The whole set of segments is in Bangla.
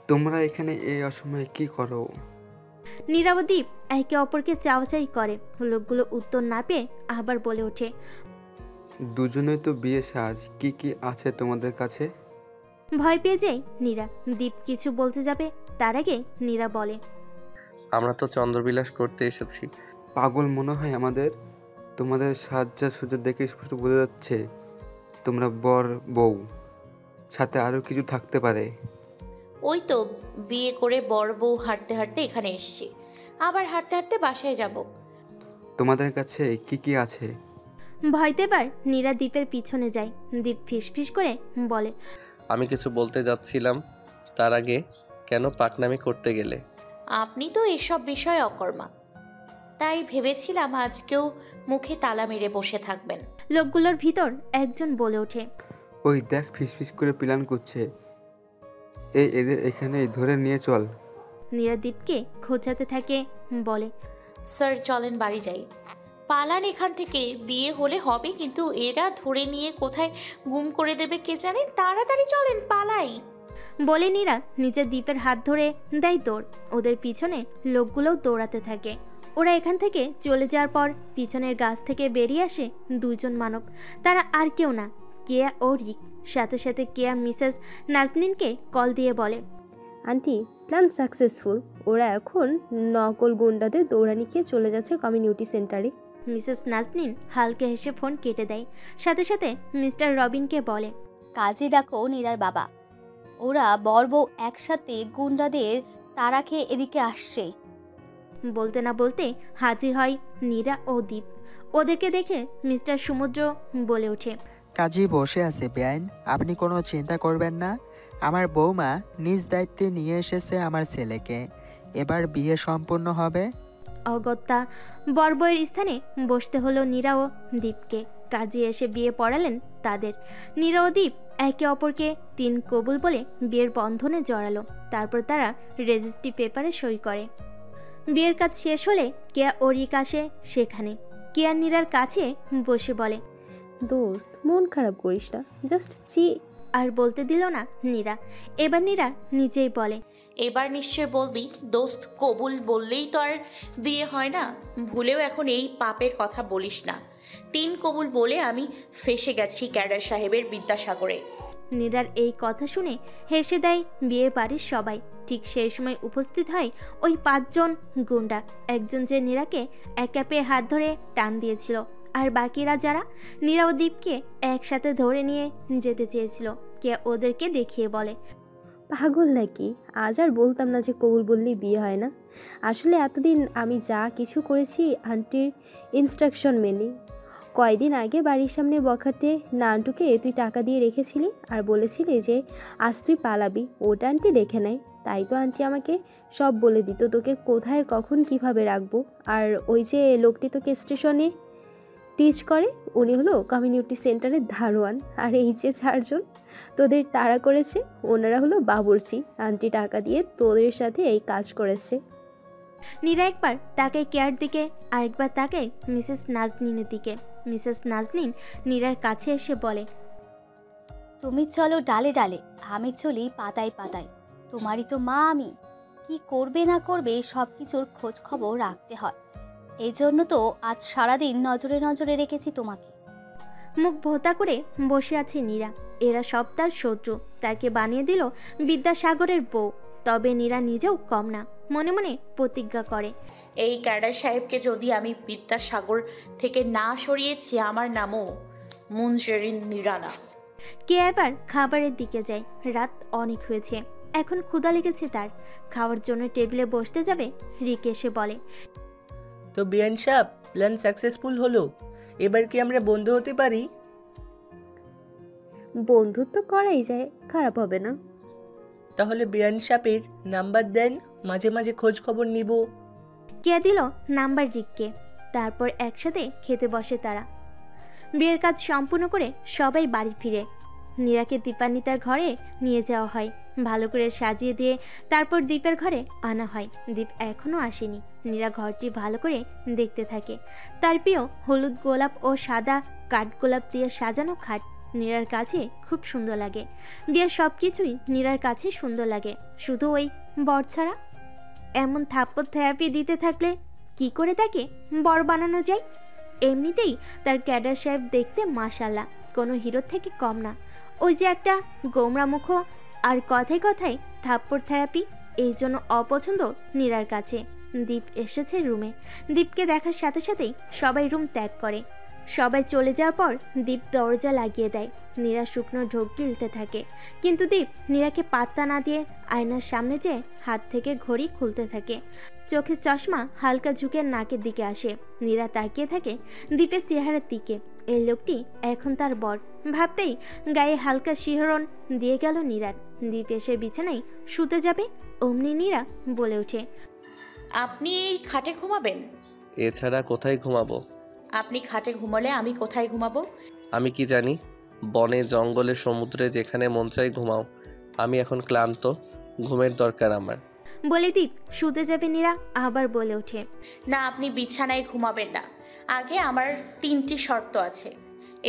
তোমরা এখানে এই অসময়ে কি করো? নীরা ও দীপ একে অপরকে চাওয়াচাই করে। লোকগুলো উত্তর না পেয়ে আবার বলে ওঠে, দুজনেই তো বিয়ে সাজ, কি কি আছে তোমাদের কাছে? ভয় পেয়ে যায় নীরা। দীপ কিছু বলতে যাবে, তার আগে নীরা বলে, আমরা তো চন্দ্রবিলাস করতে এসেছি। পাগল মনে হয় আমাদের? তোমাদের সাজসজ্জা দেখে স্পষ্ট বোঝা যাচ্ছে তোমরা বর বউ, সাথে আরো কিছু থাকতে পারে। ওই তো বিয়ে করে বর বউ হাঁটতে হাঁটতে এখানে এসছি, আবার হাঁটতে হাঁটতে বাসায় যাব। তোমাদের কাছে কি কি আছে? ভয়তে পার নীরা দীপের পিছনে যায়। দীপ ফিসফিস করে বলে, আমি কিছু বলতে যাচ্ছিলাম, তার আগে কেন পাকনামি করতে গেলে? আপনি তো এসব বিষয়ে অকর্মা, তাই ভেবেছিলাম আজকেও মুখে তালা মেরে বসে থাকবেন। লোকগুলোর ভিতর একজন বলে ওঠে, ওই দেখ ফিসফিস করে প্ল্যান করছে, এদের এখানেই ধরে নিয়ে চল। নীরা দীপকে খোঁচাতে থাকে, বলে, স্যার চলেন বাড়ি যাই। পালান এখান থেকে, বিয়ে হলে হবে, কিন্তু এরা ধরে নিয়ে কোথায় গুম করে দেবে কে জানে। তাড়াতাড়ি চলেন, পালাই। বলে নীরা নিজের দীপের হাত ধরে দেয় দৌড়। ওদের পিছনে লোকগুলোও দৌড়াতে থাকে। ওরা এখান থেকে চলে যাওয়ার পর পিছনের গাছ থেকে বেরিয়ে আসে দুজন মানব। তারা আর কেউ না, কেয়া ও রিক। সাথে সাথে কেয়া মিসেস নাজনীনকে কল দিয়ে বলে, আন্টি, প্ল্যান সাকসেসফুল। ওরা এখন নকল গুন্ডাদের দৌড়ানি খেয়ে চলে যাচ্ছে কমিউনিটি সেন্টারে। মিসেস নাজনীন হালকা হেসে ফোন কেটে দেয়। সাথে সাথে মিস্টার রবিনকে বলে, কাজে ডাকো নীরার বাবা। ওরা বর বউ একসাথে গুন্ডাদের তাড়া খেয়ে এদিকে আসছে। বলতে না বলতে হাজির হয় নীরা ও দীপ। ওদেরকে দেখে মিস্টার সমুদ্র বলে ওঠে, কাজী বসে আছে বেআইন, আপনি কোনো চিন্তা করবেন না। আমার বৌমা নিজ দায়িত্বে নিয়ে এসেছে আমার ছেলেকে, এবার বিয়ে সম্পূর্ণ হবে। অগত্যা বরবইয়ের স্থানে বসতে হলো নীরা ও দীপকে। কাজী এসে বিয়ে পড়ালেন তাদের। নীরা ও দীপ একে অপরকে 3 কবুল বলে বিয়ের বন্ধনে জড়ালো। তারপর তারা রেজিস্ট্রি পেপারে সই করে। বিয়ের কাজ শেষ হলে কেয়া ও রিক আসে সেখানে। কেয়া নীরার কাছে বসে বলে, দোস্ত, মন খারাপ করিস না, জাস্ট চি। আর বলতে দিল না নীরা। এবার নীরা নিজেই বলে, এবার নিশ্চয় বলবি দোস্ত, কবুল বললেই তো আর বিয়ে হয় না। ভুলেও এখন এই পাপের কথা বলিস না। 3 কবুল বলে আমি ফেসে গেছি ক্যাডার সাহেবের বিদ্যাসাগরে। নীরার এই কথা শুনে হেসে দেয় বিয়ে বাড়ির সবাই। ঠিক সেই সময় উপস্থিত হয় ওই 5 জন গুন্ডা। একজন যে নীরাকে একা পেয়ে হাত ধরে টান দিয়েছিল, আর বাকিরা যারা নীরা ও দীপকে একসাথে ধরে নিয়ে যেতে চেয়েছিল। কে ওদেরকে দেখিয়ে বলে, পাগল নাকি? আজ আর বলতাম না যে কবুল বললেই বিয়ে হয় না। আসলে এতদিন আমি যা কিছু করেছি আন্টির ইনস্ট্রাকশন মেনে। কয়দিন আগে বাড়ির সামনে বখাটে নানটুকে তুই টাকা দিয়ে রেখেছিলি আর বলেছিলি যে আজ তুই পালাবি, ওটা আন্টি দেখে নেয়। তাই তো আন্টি আমাকে সব বলে দিত, তোকে কোথায় কখন কিভাবে রাখবো। আর ওই যে লোকটি তোকে স্টেশনে টিচ করে, উনি হলো কমিউনিটি সেন্টারের দারোয়ান। আর এই যে 4 জন তোদের তাড়া করেছে, ওনারা হলো বাবুর্চি। আন্টি টাকা দিয়ে তোদের সাথে এই কাজ করেছে। নীরা একবার তাকায় কেয়ার দিকে, আরেকবার তাকায় মিসেস নাজনীনের দিকে। মিসেস নাজনীন নীরার কাছে এসে বলে, তুমি চলো ডালে ডালে, আমি চলি পাতায় পাতায়। তোমারই তো মা আমি, কি করবে না করবে সব কিছুর খোঁজ খবর রাখতে হয়। এই জন্য তো আজ সারাদিন নজরে নজরে রেখেছি তোমাকে। মুখ ভোতা করে বসে আছে নীরা। এরা সব তার শত্রু। তাকে বানিয়ে দিল বিদ্যাসাগরের বউ। তবে নীরা নিজেও কম না, মনে মনে প্রতিজ্ঞা করে, এই ক্যাডার সাহেবকে যদি আমি বিদ্যাসাগর থেকে না সরিয়েছি, আমার নামও মুনজেরিন নিরানা। কে এবার খাবারের দিকে যায়। রাত অনেক হয়েছে, এখন ক্ষুধা লেগেছে তার। খাওয়ার জন্য টেবিলে বসতে যাবে, রিক এসে বলে, তো বিয়ান সাহেব, প্ল্যান সাকসেসফুল হলো, এবার কি আমরা বন্ধু হতে পারি? বন্ধুত্ব করাই যায়, খারাপ হবে না। তাহলে বিয়ান সাহেবের নাম্বার দেন, মাঝে মাঝে খোঁজ খবর নিব। কে দিল নাম্বার রিককে। তারপর একসাথে খেতে বসে তারা। বিয়ের কাজ সম্পূর্ণ করে সবাই বাড়ি ফিরে। নীরাকে দীপান্বিতার ঘরে নিয়ে যাওয়া হয়, ভালো করে সাজিয়ে দিয়ে তারপর দীপের ঘরে আনা হয়। দীপ এখনও আসেনি। নীরা ঘরটি ভালো করে দেখতে থাকে। তার প্রিয় হলুদ গোলাপ ও সাদা কাঠগোলাপ দিয়ে সাজানো খাট, নীরার কাছে খুব সুন্দর লাগে। বিয়ের সব কিছুই নীরার কাছে সুন্দর লাগে, শুধু ওই বর ছাড়া। এমন থাপ্পড় থেরাপি দিতে থাকলে কি করে তাকে বর বানানো যায়? এমনিতেই তার ক্যাডার সাহেব দেখতে মাশাল্লাহ কোনো হিরোর থেকে কম না। ওই যে একটা গোমরা মুখ আর কথায় কথায় থাপ্পড় থেরাপি, এই জন্য অপছন্দ নীরার কাছে। দীপ এসেছে রুমে। দীপকে দেখার সাথে সাথেই সবাই রুম ত্যাগ করে। সবাই চলে যাওয়ার পর দীপ দরজা লাগিয়ে দেয়। নীরা শুকনো ঢোক গিলতে থাকে, কিন্তু দীপ নীরাকে পাত্তা না দিয়ে আয়নার সামনে যেয়ে হাত থেকে ঘড়ি খুলতে থাকে। চোখের চশমা হালকা ঝুঁকে নাকের দিকে আসে। নীরা তাকিয়ে থাকে দীপের চেহারার দিকে। এই লোকটি এখন তার বর ভাবতেই গায়ে হালকা শিহরণ দিয়ে গেল নীরার। দীপ এসে বিছানায় শুতে যাবে, অমনি নীরা বলে ওঠে, আপনি এই খাটে ঘুমাবেন? এছাড়া কোথায় ঘুমাবো? আপনি খাটে ঘুমালে আমি কোথায় ঘুমাবো? আমি কি জানি, বনে জঙ্গলে সমুদ্রে যেখানে মন চাই ঘুমাও। আমি এখন ক্লান্ত, ঘুমের দরকার আমার। বলে দীপ শুতে যাবে। নীরা আবার বলে ওঠে, না, আপনি বিছানায় ঘুমাবেন না। আগে আমার 3টি শর্ত আছে,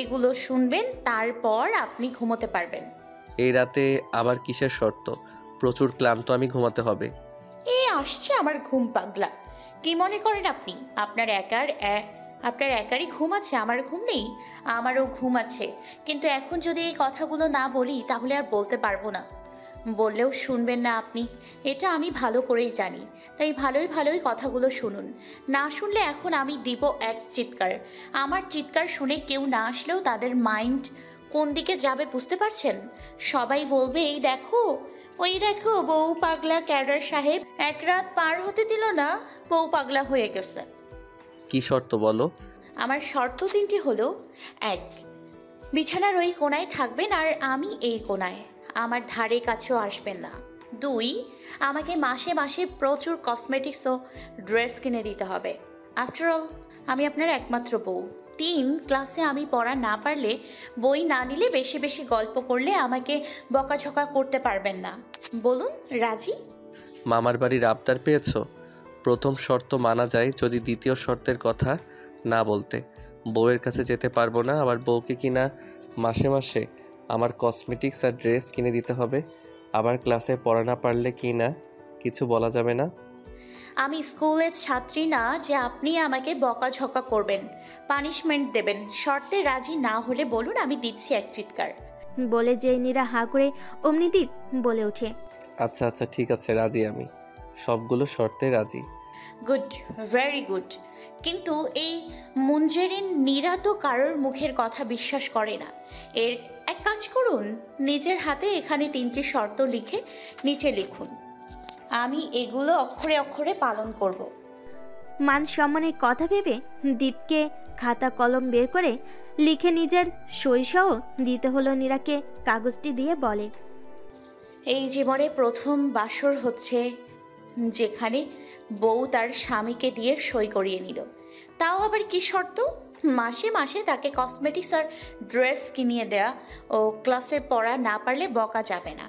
এগুলো শুনবেন, তারপর আপনি ঘুমোতে পারবেন। এই রাতে আবার কিসের শর্ত? প্রচুর ক্লান্ত, আমি ঘুমাতে হবে। আসছে আমার ঘুম পাগলা। কি মনে করেন আপনি আপনার একারই ঘুম আছে? আমার ঘুম নেই? আমারও ঘুম আছে, কিন্তু এখন যদি এই কথাগুলো না বলি তাহলে আর বলতে পারবো না। বললেও শুনবেন না আপনি, এটা আমি ভালো করেই জানি। তাই ভালোই কথাগুলো শুনুন। না শুনলে এখন আমি দিব এক চিৎকার। আমার চিৎকার শুনে কেউ না আসলেও তাদের মাইন্ড কোন দিকে যাবে বুঝতে পারছেন? সবাই বলবে, ওই দেখো বউ পাগলা ক্যাডার সাহেব, এক রাত পার হতে দিল না, বউ পাগলা হয়ে গেছে। কি শর্ত বলো? আমার শর্ত 3টি হলো: 1, বিছানার ওই কোণায় থাকবেন আর আমি এই কোণায়, আমার ধারে কাছেও আসবেন না। 2, আমাকে মাসে মাসে প্রচুর কসমেটিক্স ও ড্রেস কিনে দিতে হবে। আফটার অল আমি আপনার একমাত্র বউ। 3, ক্লাসে আমি পড়া না পারলে, বই না নিলে, বেশি বেশি গল্প করলে আমাকে বকাঝকা করতে পারবেন না। বলুন, রাজি? মামার বাড়ির আবদার পেয়েছো? প্রথম শর্ত মানা যায় যদি দ্বিতীয় শর্তের কথা না বলতে। বউয়ের কাছে যেতে পারবো না, আবার বউকে কিনা মাসে মাসে আমার কসমেটিক্স আর ড্রেস কিনে দিতে হবে। আবার ক্লাসে পড়া না পারলে কি না কিছু বলা যাবে না। আমি স্কুলের ছাত্রী না যে আপনি আমাকে বকাঝকা করবেন, পানিশমেন্ট দেবেন। শর্তে রাজি না হলে বলুন, আমি দিচ্ছি এক চিৎকার। বলে যে নীরা হাঁ করে অমনি দীপ বলে ওঠে, আচ্ছা ঠিক আছে, রাজি আমি, সবগুলো শর্তে রাজি। Good, very good. কিন্তু এই মুঞ্জেরিন নীরা তো কারোর মুখের কথা বিশ্বাস করে না। এক কাজ করুন, নিজের হাতে এখানে 3টি শর্ত লিখে নিচে লিখুন। আমি এগুলো অক্ষরে অক্ষরে পালন করব। মান সম্মানের কথা ভেবে দীপকে খাতা কলম বের করে লিখে নিজের সইসহ দিতে হলো নীরাকে। কাগজটি দিয়ে বলে, এই জীবনে প্রথম বাসর হচ্ছে যেখানে বউ তার স্বামীকে দিয়ে সই করিয়ে নিল। তাও আবার কি শর্ত? মাসে মাসে তাকে কসমেটিক্স আর ড্রেস কিনিয়ে দেয়া ও ক্লাসে পড়া না পারলে বকা যাবে না।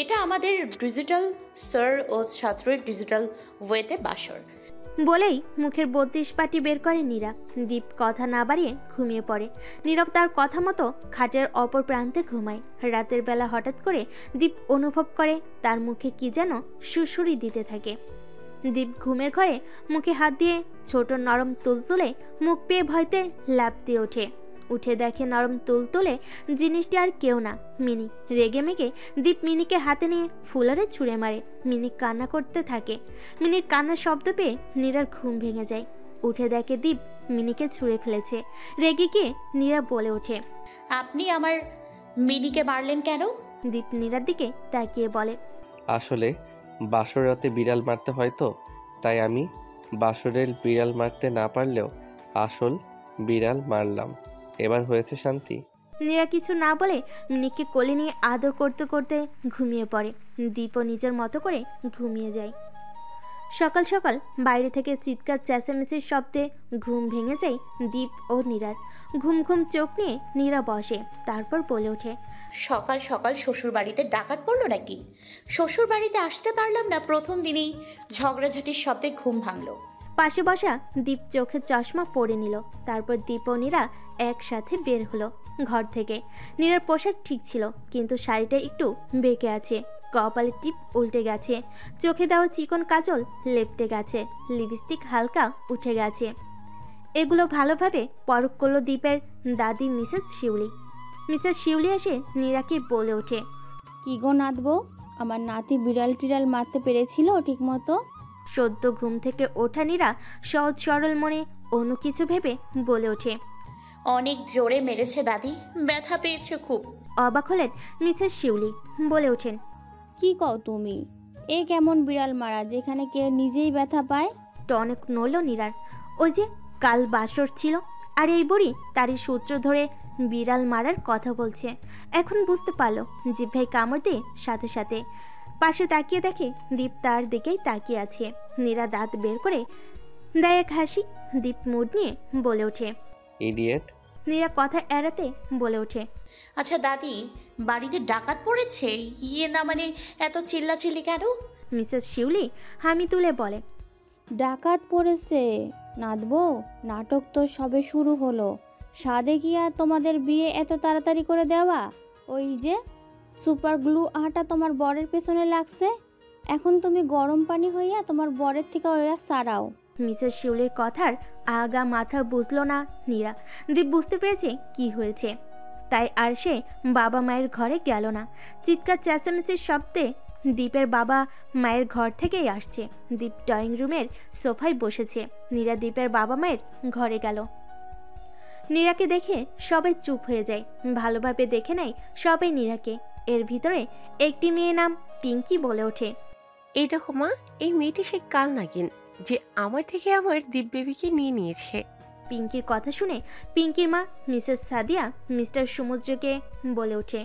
এটা আমাদের ডিজিটাল স্যার ও ছাত্রের ডিজিটাল ওয়েতে বাসর। বলেই মুখের 32 পাটি বের করে নীরা। দীপ কথা না বাড়িয়ে ঘুমিয়ে পড়ে। নীরব তার কথা মতো খাটের অপর প্রান্তে ঘুমায়। রাতের বেলা হঠাৎ করে দীপ অনুভব করে তার মুখে কি যেন সুড়সুড়ি দিতে থাকে। দীপ ঘুমের ঘরে মুখে হাত দিয়ে ছোট নরম তুলতুলে মুখ পেয়ে ভয়তে লাফ দিয়ে উঠে দেখে নরম তুলতুলে জিনিসটি আর কেউ না, মিনি। রেগে মেগে দীপ মিনিকে হাতে নিয়ে ফুলারে ছুঁড়ে মারে। মিনি কান্না করতে থাকে। মিনির কান্নার শব্দ পেয়ে নীরার ঘুম ভেঙে যায়। উঠে দেখে দীপ মিনিকে ছুঁড়ে ফেলেছে। রেগে গিয়ে নীরা বলে ওঠে, আপনি আমার মিনিকে মারলেন কেন? দীপ নীরার দিকে তাকিয়ে বলে, আসলে বাসর রাতে বিড়াল মারতে হয় তো, তাই আমি বাসরের বিড়াল মারতে না পারলেও আসল বিড়াল মারলাম। এবার হয়েছে শান্তি। নীরা কিছু না বলে মিনিকে কোলে নিয়ে আদর করতে করতে ঘুমিয়ে পড়ে। দীপও নিজের মতো করে ঘুমিয়ে যায়। সকাল সকাল বাইরে থেকে চিৎকার চেঁচামেচির শব্দে ঘুম ভেঙে যায় দীপ ও নীরার। ঘুম ঘুম চোখ নিয়ে নীরা বসে, তারপর বলে ওঠে, সকাল সকাল শ্বশুর বাড়িতে ডাকাত পড়লো নাকি? শ্বশুর বাড়িতে আসতে পারলাম না, প্রথম দিনেই ঝগড়াঝাটির শব্দে ঘুম ভাঙলো। পাশে বসা দীপ চোখে চশমা পরে নিল। তারপর দীপ ও নীরা একসাথে বের হলো ঘর থেকে। নীরার পোশাক ঠিক ছিল, কিন্তু শাড়িটা একটু বেঁকে আছে, কপালের টিপ উল্টে গেছে, চোখে দেওয়া চিকন কাজল লেপটে গেছে, লিপস্টিক হালকা উঠে গেছে। এগুলো ভালোভাবে পরখ করলো দীপের দাদি মিসেস শিউলি। মিসেস শিউলি এসে নীরাকে বলে ওঠে, কি গো নাতবো, আমার নাতি বিড়াল টিড়াল মারতে পেরেছিল ঠিক মতো? সদ্য ঘুম থেকে ওঠা নীরা সহজ সরল মনে অন্য কিছু ভেবে বলে ওঠে, অনেক জোরে মেরেছে দাদি, ব্যথা পেয়েছে খুব। অবাক হলেন মিসেস শিউলি, বলে ওঠেন, কি কও তুমি? এ কেমন বিড়াল মারা যেখানে কে নিজেই ব্যথা পায়? টনক নড়ল নীরার। ওই যে কাল বাসর ছিল, আর এই বুড়ি তারই সূত্র ধরে বিড়াল মারার কথা বলছে। এখন বুঝতে পারলো জিহ্বায় কামড় দিয়ে সাথে সাথে। পাশে তাকিয়ে দেখে দীপ তার দিকেই তাকিয়ে আছে। নীরা দাঁত বের করে দেয় এক হাসি। দীপ মুড নিয়ে বলে ওঠে, ইডিয়েট। নীরা কথা এড়াতে বলে ওঠে, আচ্ছা দাদি, বাড়িতে ডাকাত পড়েছে? ইয়ে না মানে এত চিল্লাচিল্লি কেন? মিসেস শিউলি হামি তুলে বলে, ডাকাত পড়েছে নাতবো, নাটক তো সবে শুরু হলো। সাদে কি আর তোমাদের বিয়ে এত তাড়াতাড়ি করে দেওয়া? ওই যে সুপার গ্লু আটা তোমার বরের পেছনে লাগছে, এখন তুমি গরম পানি হইয়া তোমার বরের থেকে হইয়া সারাও। মিসেস শিউলির কথার আগা মাথা বুঝলো না নীরা। দীপ বুঝতে পেরেছে কি হয়েছে, তাই আর সে বাবা মায়ের ঘরে গেল না। চিৎকার চেঁচামেচির শব্দে দীপের বাবা মায়ের ঘর থেকেই আসছে। দীপ ড্রয়িং রুমের সোফায় বসেছে। নীরা দীপের বাবা মায়ের ঘরে গেল। নীরাকে দেখে সবাই চুপ হয়ে যায়, ভালোভাবে দেখে নেয় সবাই নীরাকে। এর ভিতরে একটি মেয়ে নাম পিঙ্কি বলে ওঠে, এই দেখো মা, এই মেয়েটি সে কাল নাগিন যে আমার থেকে আমার দীপ বেবিকে নিয়ে নিয়েছে। পিঙ্কির কথা শুনে পিঙ্কির মা মিসেস সাদিয়া মিস্টার সমুদ্রকে বলে ওঠে,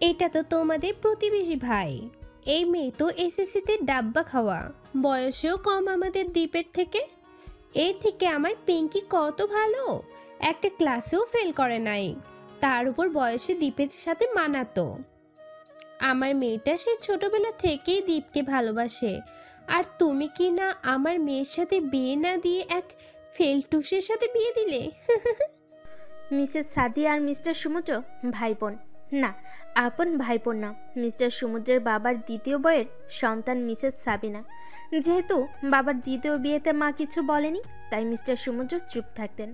এটা তো তোমাদের প্রতিবেশী ভাই। এই মেয়ে তো এসএসসিতে ডাব্বা খাওয়া, বয়সেও কম আমাদের দ্বীপের থেকে। এর থেকে আমার পিঙ্কি কত ভালো, একটা ক্লাসেও ফেল করে নাই, তার উপর বয়সে দ্বীপের সাথে মানাতো। আমার মেয়েটা সে ছোটবেলা থেকেই দ্বীপকে ভালোবাসে, আর তুমি কি না আমার মেয়ের সাথে বিয়ে না দিয়ে এক ফেলটুসের সাথে বিয়ে দিলে? মিসেস সাদিয়া আর মিস্টার সমুদ্র ভাই বোন না, আপন ভাই বোন না। মিস্টার সমুদ্রের বাবার দ্বিতীয় বইয়ের সন্তান মিসেস সাবিনা। যেহেতু বাবার দ্বিতীয় বিয়েতে মা কিছু বলেনি, তাই মিস্টার সমুদ্র চুপ থাকতেন।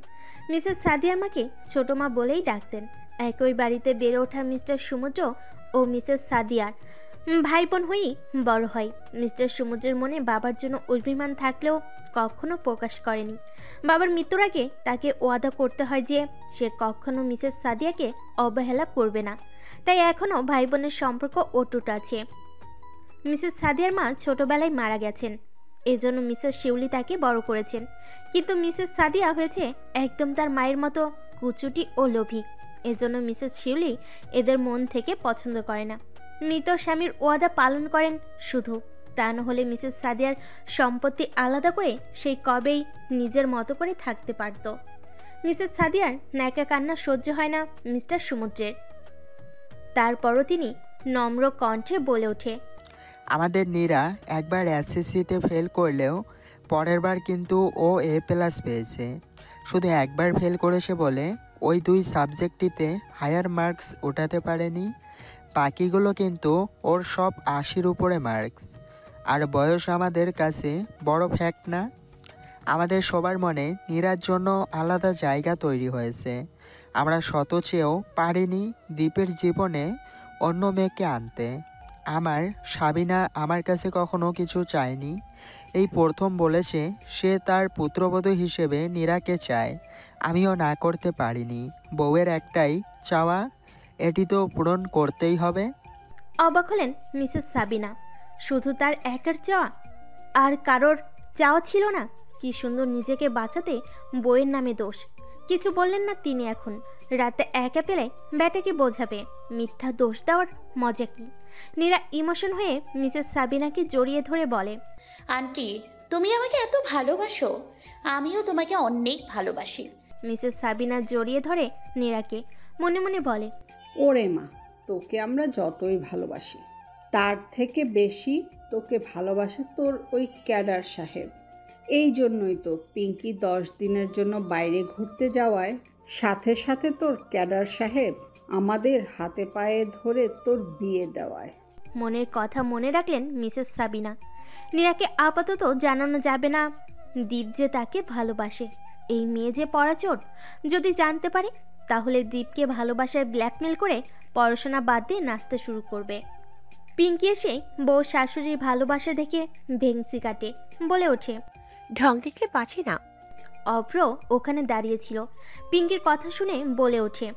মিসেস সাদিয়ার মাকে ছোট মা বলেই ডাকতেন। একই বাড়িতে বেড়ে ওঠা মিস্টার সমুদ্র ও মিসেস সাদিয়ার ভাই বোন হয়েই বড় হয়। মিস্টার সমুদ্রের মনে বাবার জন্য অভিমান থাকলেও কখনো প্রকাশ করেনি। বাবার মৃত্যুর আগে তাকে ওয়াদা করতে হয় যে সে কখনো মিসেস সাদিয়াকে অবহেলা করবে না। তাই এখনও ভাই বোনের সম্পর্ক অটুট আছে। মিসেস সাদিয়ার মা ছোটবেলায় মারা গেছেন, এজন্য মিসেস শিউলি তাকে বড় করেছেন। কিন্তু মিসেস সাদিয়া হয়েছে একদম তার মায়ের মতো কুচুটি ও লোভী। এজন্য মিসেস শিউলি এদের মন থেকে পছন্দ করে না। মৃত স্বামীর ওয়াদা পালন করেন শুধু, তা নহলে মিসেস সাদিয়ার সম্পত্তি আলাদা করে সেই কবেই নিজের মতো করে থাকতে পারত। মিসেস সাদিয়ার ন্যাকা কান্না সহ্য হয় না মিস্টার সমুদ্রের। তারপরও তিনি নম্র কণ্ঠে বলে ওঠে, আমাদের নীরা একবার এসএসসিতে ফেল করলেও পরের বার কিন্তু ও A+ পেয়েছে। শুধু একবার ফেল করেছে বলে ওই 2 সাবজেক্টটিতে হায়ার মার্কস ওঠাতে পারেনি। বাকিগুলো কিন্তু ওর সব 80-র উপরে মার্কস। আর বয়স আমাদের কাছে বড় ফ্যাক্ট না। আমাদের সবার মনে নীরার জন্য আলাদা জায়গা তৈরি হয়েছে। আমরা শত চেয়েও পারিনি দ্বীপের জীবনে অন্য মেয়েকে আনতে। আমার সাবিনা আমার কাছে কখনো কিছু চায়নি, এই প্রথম বলেছে সে তার পুত্রবধূ হিসেবে নীরাকে চায়। আমিও না করতে পারিনি। বউয়ের একটাই চাওয়া, এটি তো পূরণ করতেই হবে। অবাক হলেন মিসেস সাবিনা। শুধু তার একার চাওয়া, আর কারোর চাওয়া ছিল না? কি সুন্দর নিজেকে বাঁচাতে বইয়ের নামে দোষ। কিছু বললেন না তিনি। এখন রাতে একা পেলে ব্যাটাকে বোঝাবে, মিথ্যা দোষ দেওয়ার মজা কি? নীরা ইমোশন হয়ে মিসেস সাবিনাকে জড়িয়ে ধরে বলে, আন্টি, তুমি আমাকে এত ভালোবাসো, আমিও তোমাকে অনেক ভালোবাসি। মিসেস সাবিনা জড়িয়ে ধরে নীরাকে, মনে মনে বলে, ওরে মা, তোকে আমরা যতই ভালোবাসি তার থেকে বেশি তোকে ভালোবাসে তোর ওই ক্যাডার সাহেব। এই জন্যই তো পিঙ্কি 10 দিনের জন্য বাইরে ঘুরতে যাওয়ায় সাথে সাথে তোর ক্যাডার সাহেব আমাদের হাতে পায়ে ধরে তোর বিয়ে দেওয়ায়। মনের কথা মনে রাখলেন মিসেস সাবিনা। নীরাকে আপাতত জানানো যাবে না দীপ যে তাকে ভালোবাসে। এই মেয়ে যে পড়াচোর, যদি জানতে পারে তাহলে দীপকে ভালোবাসায় ব্ল্যাকমেল করে পড়াশোনা বাদ দিয়ে নাচতে শুরু করবে। পিঙ্কি এসে বউ শাশুড়ির ভালোবাসা দেখে ভেংচি কাটে, বলে ওঠে, ঢং দেখলে বাঁচে না। অভ্র ওখানে দাঁড়িয়েছিল। পিঙ্কির কথা শুনে বলে ওঠে,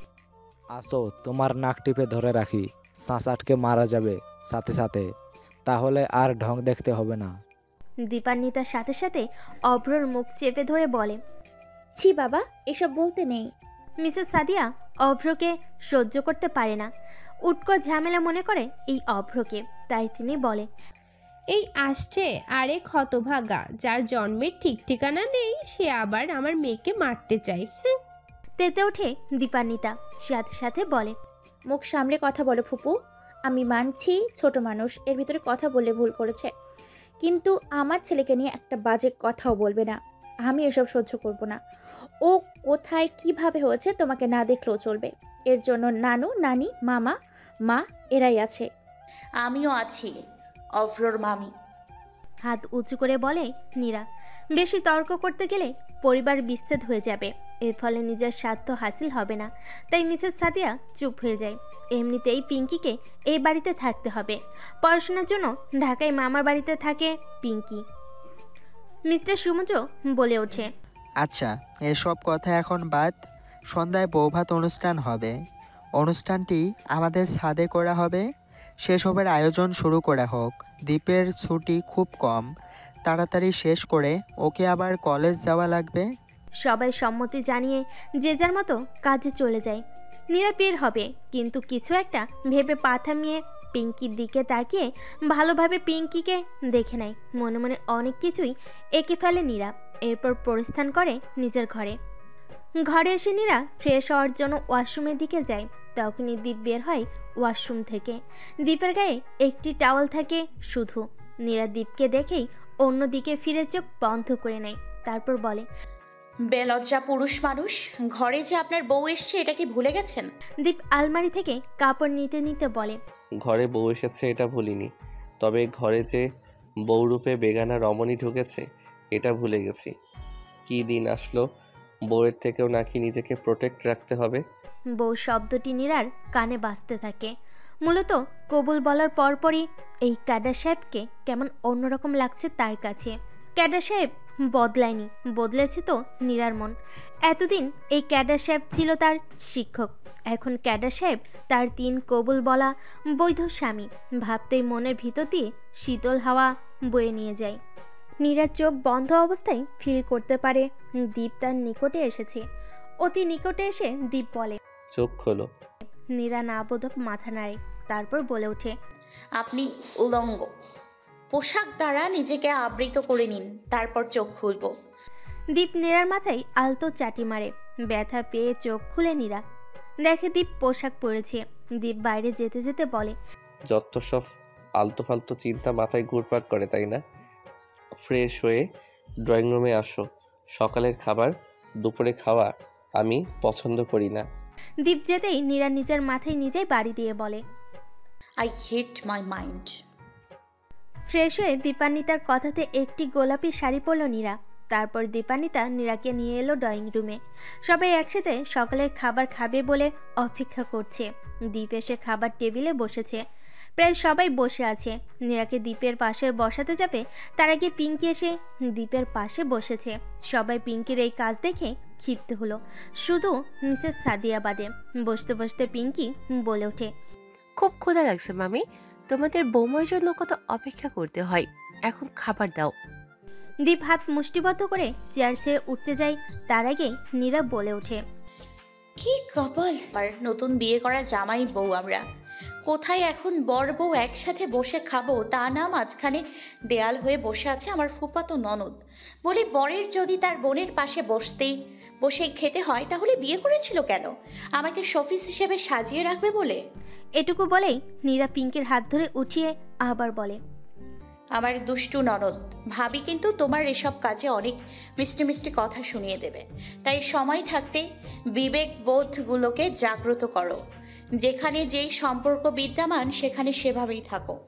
আসো তোমার নাক টিপে ধরে রাখি, শ্বাস আটকে মারা যাবে সাথে সাথে, তাহলে আর ঢং দেখতে হবে না। দীপান্বিতার সাথে সাথে অভ্রর মুখ চেপে ধরে বলে, ছি বাবা, এসব বলতে নেই। মিসেস সাদিয়া অভ্রকে সহ্য করতে পারে না, উটকো ঝামেলা মনে করে এই অভ্রকে, তাই তিনি বলে, এই আসছে আরেক হতভাগা, যার জন্মের ঠিক ঠিকানা নেই, সে আবার আমার মেয়েকে মারতে চায়। তেতে ওঠে দীপান্বিতা, সাথে সাথে বলে, মুখ সামলে কথা বলো ফুপু। আমি মানছি ছোট মানুষ, এর ভিতরে কথা বলে ভুল করেছে, কিন্তু আমার ছেলেকে নিয়ে একটা বাজে কথাও বলবে না। আমি এসব সহ্য করব না। ও কোথায় কিভাবে হয়েছে তোমাকে না দেখলেও চলবে। এর জন্য নানু, নানি, মামা, মা এরাই আছে। আমিও আছি, অভ্রর মামি। হাত উঁচু করে বলে নীরা। বেশি তর্ক করতে গেলে পরিবার বিচ্ছেদ হয়ে যাবে, এর ফলে নিজের স্বার্থ হাসিল হবে না। তাই মিসেস সাদিয়া চুপ হয়ে যায়। এমনিতেই পিঙ্কিকে এই বাড়িতে থাকতে হবে, পড়াশোনার জন্য ঢাকায় মামার বাড়িতে থাকে পিঙ্কি। মিস্টার সুমুজ বলে ওঠে, আচ্ছা এসব কথা এখন বাদ, সন্ধ্যায় বৌভাত অনুষ্ঠান হবে। অনুষ্ঠানটি আমাদের ছাদে করা হবে। সেসবের আয়োজন শুরু করা হোক। দ্বীপের ছুটি খুব কম, তাড়াতাড়ি শেষ করে ওকে আবার কলেজ যাওয়া লাগবে। সবাই সম্মতি জানিয়ে যে যার মতো কাজে চলে যায়। নীরা বের হবে, কিন্তু কিছু একটা ভেবে পা থামিয়ে পিঙ্কির দিকে তাকিয়ে ভালোভাবে পিঙ্কিকে দেখে নেয়। মনে মনে অনেক কিছুই এঁকে ফেলে নীরা। এরপর প্রস্থান করে নিজের ঘরে। ঘরে এসে নীরা ফ্রেশ হওয়ার জন্য ওয়াশরুমের দিকে যায়। তখনই দীপ বের হয় ওয়াশরুম থেকে। দীপের গায়ে একটি টাওয়াল থাকে শুধু। নীরা দীপকে দেখেই অন্যদিকে ফিরে চোখ বন্ধ করে নেয়, তারপর বলে, বেলজ্জা পুরুষ মানুষ, ঘরে যে আপনার বউ এসছে এটা কি ভুলে গেছেন? দীপ আলমারি থেকে কাপড় নিতে নিতে বলে, ঘরে বউ এসেছে এটা ভুলিনি, তবে ঘরে যে বউরূপে বেগানা রমণী ঢুকেছে এটা ভুলে গেছি। কি দিন আসলো, বউয়ের থেকেও নাকি নিজেকে প্রোটেক্ট রাখতে হবে। বউ শব্দটি নীরার কানে বাজতে থাকে। মূলত কবুল বলার পরপরই এই ক্যাডার সাহেবকে কেমন অন্যরকম লাগছে তার কাছে। ক্যাডার সাহেব বদলায়নি, বদলেছে তো নীরার মন। এতদিন এই ক্যাডার সাহেব ছিল তার শিক্ষক, এখন ক্যাডার সাহেব তার 3 কবুল বলা বৈধ স্বামী। ভাবতেই মনের ভিতর দিয়ে শীতল হাওয়া বয়ে নিয়ে যায়। নীরার চোখ বন্ধ অবস্থায় ফিল করতে পারে দীপ তার নিকটে এসেছে। অতি নিকটে এসে দীপ বলে, চোখ খোলো। নীরা না বোধক মাথা নাড়ে, তারপর বলে ওঠে, আপনি উলঙ্গ, পোশাক দ্বারা নিজেকে আবৃত করে নিন, তারপর চোখ খুলব। দীপ নীরার মাথায় আলতো চাটি মারে। ব্যথা পেয়ে চোখ খুলে নীরা দেখে দীপ পোশাক পরেছে। দীপ বাইরে যেতে যেতে বলে, যত সব আলতো ফালতো চিন্তা মাথায় ঘুরপাক করে, তাই না? ফ্রেশ হয়ে ড্রয়িং রুমে আসো। সকালের খাবার দুপুরে খাওয়া আমি পছন্দ করি না। দীপ যেতেই নীরা নিজের মাথায় নিজেই বাড়ি দিয়ে বলে, I hate my mind. Fresh হয়ে দীপান্বিতার কথাতে একটি গোলাপি শাড়ি পরল নীরা। তারপর দীপান্বিতা নীরাকে নিয়ে এলো ড্রয়িং রুমে। সবাই একসাথে সকালের খাবার খাবে বলে অপেক্ষা করছে। দীপ এসে খাবার টেবিলে বসেছে। প্রায় সবাই বসে আছে। নীরাকে দীপের পাশে বসাতে যাবে, তার আগে পিঙ্কি এসে দীপের পাশে বসেছে। সবাই পিঙ্কির এই কাজ দেখে ক্ষিপ্ত হলো, শুধু মিসেস সাদিয়া বাদে। বসতে বসতে পিঙ্কি বলে ওঠে, খুব ক্ষুধা লাগছে মামি, তোমাদের বৌমার জন্য কত অপেক্ষা করতে হয়, এখন খাবার দাও। দীপ হাত মুষ্টিবদ্ধ করে চেয়ার ছেড়ে উঠতে যায়, তার আগে নীরা বলে ওঠে, কি কপাল, আর নতুন বিয়ে করা জামাই বউ আমরা। কোথায় এখন বর বউ একসাথে বসে খাবো, তা না মাঝখানে দেয়াল হয়ে বসে আছে আমার ফুফাতো ননদ। বলি বরের যদি তার বোনের পাশে বসে খেতে হয় তাহলে বিয়ে করেছিল কেন? আমাকে শফিস হিসেবে সাজিয়ে রাখবে বলে? এটুকু বলেই নীরা পিঙ্কির হাত ধরে উঠিয়ে আবার বলে, আমার দুষ্টু ননদ ভাবি কিন্তু তোমার এসব কাজে অনেক মিষ্টি মিষ্টি কথা শুনিয়ে দেবে। তাই সময় থাকতে বিবেক বোধগুলোকে জাগ্রত করো। যেখানে যেই সম্পর্ক বিদ্যমান সেখানে সেভাবেই থাকো।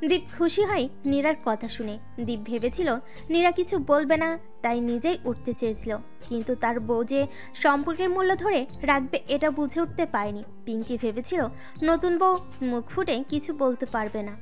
দীপ খুশি হয় নীরার কথা শুনে। দীপ ভেবেছিল নীরা কিছু বলবে না, তাই নিজেই উঠতে চেয়েছিল, কিন্তু তার বউ যে সম্পর্কের মূল্য ধরে রাখবে এটা বুঝে উঠতে পারেনি। পিঙ্কি ভেবেছিল নতুন বউ মুখ ফুটে কিছু বলতে পারবে না।